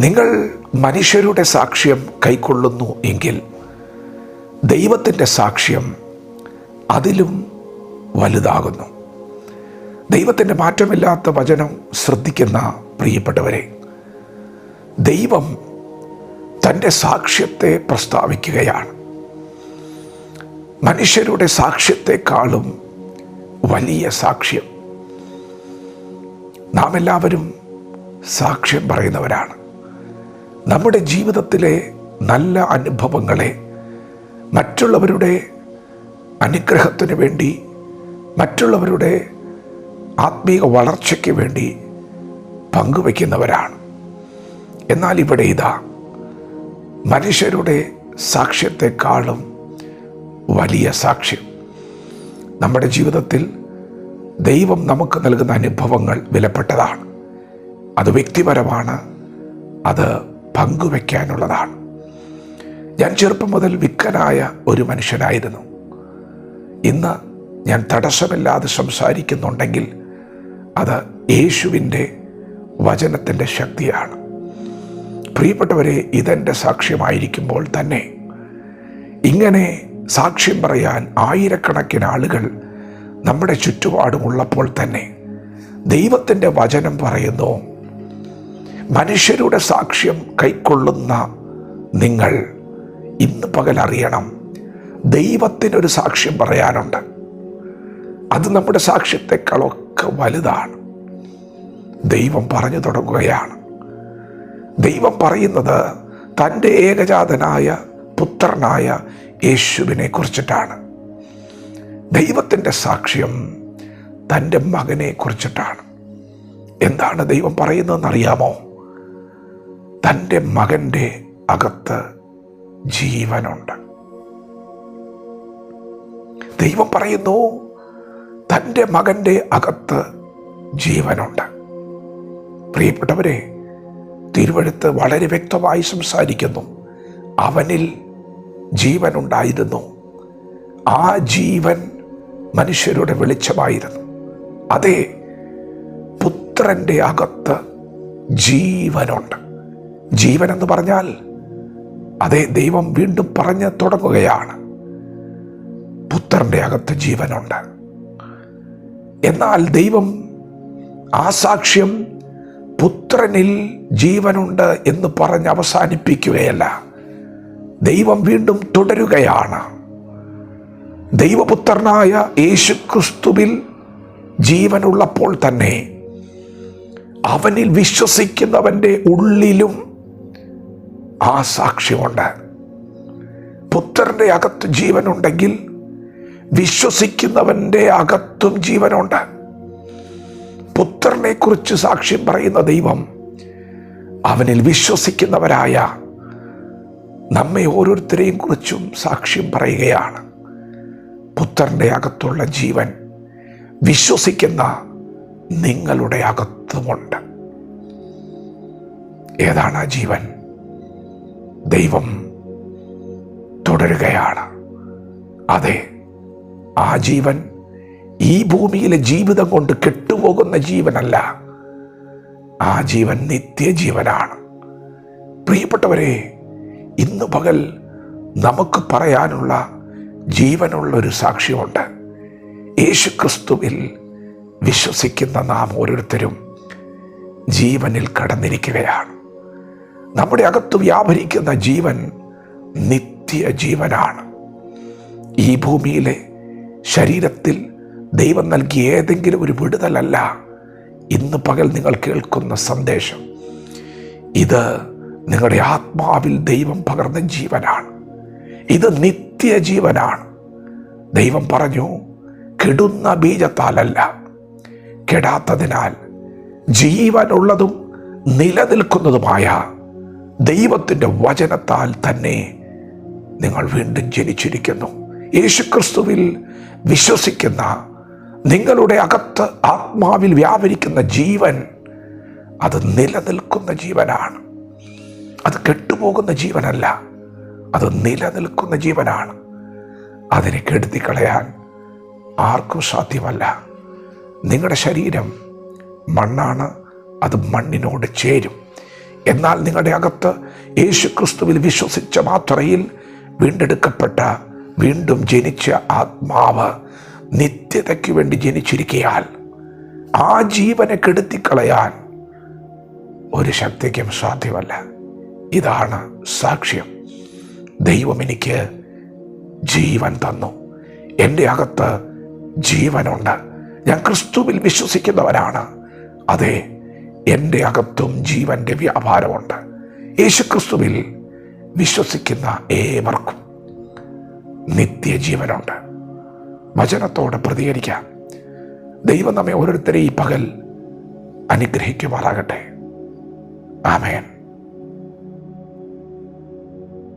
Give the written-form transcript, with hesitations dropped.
നിങ്ങൾ മനുഷ്യരുടെ സാക്ഷ്യം കൈക്കൊള്ളുന്നു എങ്കിൽ ദൈവത്തിൻ്റെ സാക്ഷ്യം അതിലും വലുതാകുന്നു. ദൈവത്തിൻ്റെ മാറ്റമില്ലാത്ത വചനം ശ്രദ്ധിക്കുന്ന പ്രിയപ്പെട്ടവരെ, ദൈവം തൻ്റെ സാക്ഷ്യത്തെ പ്രസ്താവിക്കുകയാണ്. മനുഷ്യരുടെ സാക്ഷ്യത്തെക്കാളും വലിയ സാക്ഷ്യം. നാം എല്ലാവരും സാക്ഷ്യം പറയുന്നവരാണ്. നമ്മുടെ ജീവിതത്തിലെ നല്ല അനുഭവങ്ങളെ മറ്റുള്ളവരുടെ അനുഗ്രഹത്തിന് വേണ്ടി, മറ്റുള്ളവരുടെ ആത്മീയ വളർച്ചയ്ക്ക് വേണ്ടി പങ്കുവയ്ക്കുന്നവരാണ്. എന്നാൽ ഇവിടെ ഇതാ, മനുഷ്യരുടെ സാക്ഷ്യത്തെക്കാളും വലിയ സാക്ഷ്യം. നമ്മുടെ ജീവിതത്തിൽ ദൈവം നമുക്ക് നൽകുന്ന അനുഭവങ്ങൾ വിലപ്പെട്ടതാണ്. അത് വ്യക്തിപരമാണ്, അത് പങ്കുവയ്ക്കാനുള്ളതാണ്. ഞാൻ ചെറുപ്പം മുതൽ വിക്കനായ ഒരു മനുഷ്യനായിരുന്നു. ഇന്ന് ഞാൻ തടസ്സമില്ലാതെ സംസാരിക്കുന്നുണ്ടെങ്കിൽ അത് യേശുവിൻ്റെ വചനത്തിൻ്റെ ശക്തിയാണ്. പ്രിയപ്പെട്ടവരെ, ഇതെൻ്റെ സാക്ഷ്യമായിരിക്കുമ്പോൾ തന്നെ ഇങ്ങനെ സാക്ഷ്യം പറയാൻ ആയിരക്കണക്കിന് ആളുകൾ നമ്മുടെ ചുറ്റുപാടുമുള്ളപ്പോൾ തന്നെ ദൈവത്തിൻ്റെ വചനം പറയുന്നു, മനുഷ്യരുടെ സാക്ഷ്യം കൈക്കൊള്ളുന്ന നിങ്ങൾ ഇന്ന് പകൽ അറിയണം, ദൈവത്തിനൊരു സാക്ഷ്യം പറയാനുണ്ട്. അത് നമ്മുടെ സാക്ഷ്യത്തെക്കാളൊക്കെ വലുതാണ്. ദൈവം പറഞ്ഞു തുടങ്ങുകയാണ്. ദൈവം പറയുന്നത് തൻ്റെ ഏകജാതനായ പുത്രനായ യേശുവിനെ കുറിച്ചിട്ടാണ്. ദൈവത്തിൻ്റെ സാക്ഷ്യം തൻ്റെ മകനെ കുറിച്ചിട്ടാണ്. എന്താണ് ദൈവം പറയുന്നതെന്നറിയാമോ? തൻ്റെ മകൻ്റെ അകത്ത് ജീവനുണ്ട്. ദൈവം പറയുന്നു, തൻ്റെ മകൻ്റെ അകത്ത് ജീവനുണ്ട്. പ്രിയപ്പെട്ടവരെ, തിരുവെഴുത്ത് വളരെ വ്യക്തമായി സംസാരിക്കുന്നു. അവനിൽ ജീവനുണ്ടായിരുന്നു, ആ ജീവൻ മനുഷ്യരുടെ വെളിച്ചമായിരുന്നു. അതെ, പുത്രൻ്റെ അകത്ത് ജീവനുണ്ട്. ജീവൻ എന്ന് പറഞ്ഞാൽ, അതേ, ദൈവം വീണ്ടും പറഞ്ഞു തുടങ്ങുകയാണ്, പുത്രൻ്റെ അകത്ത് ജീവനുണ്ട്. എന്നാൽ ദൈവം ആ സാക്ഷ്യം പുത്രനിൽ ജീവനുണ്ട് എന്ന് പറഞ്ഞ് അവസാനിപ്പിക്കുകയല്ല. ദൈവം വീണ്ടും തുടരുകയാണ്. ദൈവപുത്രനായ യേശുക്രിസ്തുവിൽ ജീവനുള്ളപ്പോൾ തന്നെ അവനിൽ വിശ്വസിക്കുന്നവൻ്റെ ഉള്ളിലും ആ സാക്ഷ്യമുണ്ട്. പുത്രൻ്റെ അകത്ത് ജീവനുണ്ടെങ്കിൽ വിശ്വസിക്കുന്നവൻ്റെ അകത്തും ജീവനുണ്ട്. പുത്രനെ കുറിച്ച് സാക്ഷ്യം പറയുന്ന ദൈവം അവനിൽ വിശ്വസിക്കുന്നവരായ നമ്മെ ഓരോരുത്തരെയും കുറിച്ചും സാക്ഷ്യം പറയുകയാണ്. പുത്രൻ്റെ അകത്തുള്ള ജീവൻ വിശ്വസിക്കുന്ന നിങ്ങളുടെ അകത്തുമുണ്ട്. ഏതാണ് ആ ജീവൻ? ദൈവം തുടരുകയാണ്. അതെ, ആ ജീവൻ ഈ ഭൂമിയിലെ ജീവിതം കൊണ്ട് കെട്ടുപോകുന്ന ജീവനല്ല, ആ ജീവൻ നിത്യജീവനാണ്. പ്രിയപ്പെട്ടവരെ, ഇന്ന് പകൽ നമുക്ക് പറയാനുള്ള ജീവനുള്ളൊരു സാക്ഷ്യമുണ്ട്. യേശുക്രിസ്തുവിൽ വിശ്വസിക്കുന്ന നാം ഓരോരുത്തരും ജീവനിൽ കടന്നിരിക്കുകയാണ്. നമ്മുടെ അകത്ത് വ്യാപരിക്കുന്ന ജീവൻ നിത്യജീവനാണ്. ഈ ഭൂമിയിലെ ശരീരത്തിൽ ദൈവം നൽകിയ ഏതെങ്കിലും ഒരു വിടുതലല്ല ഇന്ന് പകൽ നിങ്ങൾ കേൾക്കുന്ന സന്ദേശം. ഇത് നിങ്ങളുടെ ആത്മാവിൽ ദൈവം പകർന്ന ജീവനാണ്. ഇത് നിത്യജീവനാണ്. ദൈവം പറഞ്ഞു, കെടുന്ന ബീജത്താലല്ല, കെടാത്തതിനാൽ ജീവനുള്ളതും നിലനിൽക്കുന്നതുമായ ദൈവത്തിൻ്റെ വചനത്താൽ തന്നെ നിങ്ങൾ വീണ്ടും ജനിച്ചിരിക്കുന്നു. യേശുക്രിസ്തുവിൽ വിശ്വസിക്കുന്ന നിങ്ങളുടെ അകത്ത് ആത്മാവിൽ വ്യാപരിക്കുന്ന ജീവൻ, അത് നിലനിൽക്കുന്ന ജീവനാണ്. അത് കെട്ടുപോകുന്ന ജീവനല്ല, അത് നിലനിൽക്കുന്ന ജീവനാണ്. അതിനെ കെടുത്തിക്കളയാൻ ആർക്കും സാധ്യമല്ല. നിങ്ങളുടെ ശരീരം മണ്ണാണ്, അത് മണ്ണിനോട് ചേരും. എന്നാൽ നിങ്ങളുടെ അകത്ത് യേശു ക്രിസ്തുവിൽ വിശ്വസിച്ച മാത്രയിൽ വീണ്ടെടുക്കപ്പെട്ട വീണ്ടും ജനിച്ച ആത്മാവ് നിത്യതയ്ക്ക് വേണ്ടി ജനിച്ചിരിക്കയാൽ ആ ജീവനെ കെടുത്തിക്കളയാൻ ഒരു ശക്തിക്കും സാധ്യമല്ല. ഇതാണ് സാക്ഷ്യം. ദൈവം എനിക്ക് ജീവൻ തന്നു. എൻ്റെ അകത്ത് ജീവനുണ്ട്. ഞാൻ ക്രിസ്തുവിൽ വിശ്വസിക്കുന്നവനാണ്. അതെ, എൻ്റെ അകത്തും ജീവൻ്റെ വ്യാപാരമുണ്ട്. യേശുക്രിസ്തുവിൽ വിശ്വസിക്കുന്ന ഏവർക്കും നിത്യജീവനുണ്ട്. വചനത്തോട് പ്രതികരിക്കാം. ദൈവം നമ്മെ ഓരോരുത്തരെയും ഈ പകൽ അനുഗ്രഹിക്കുമാറാകട്ടെ. ആമേൻ.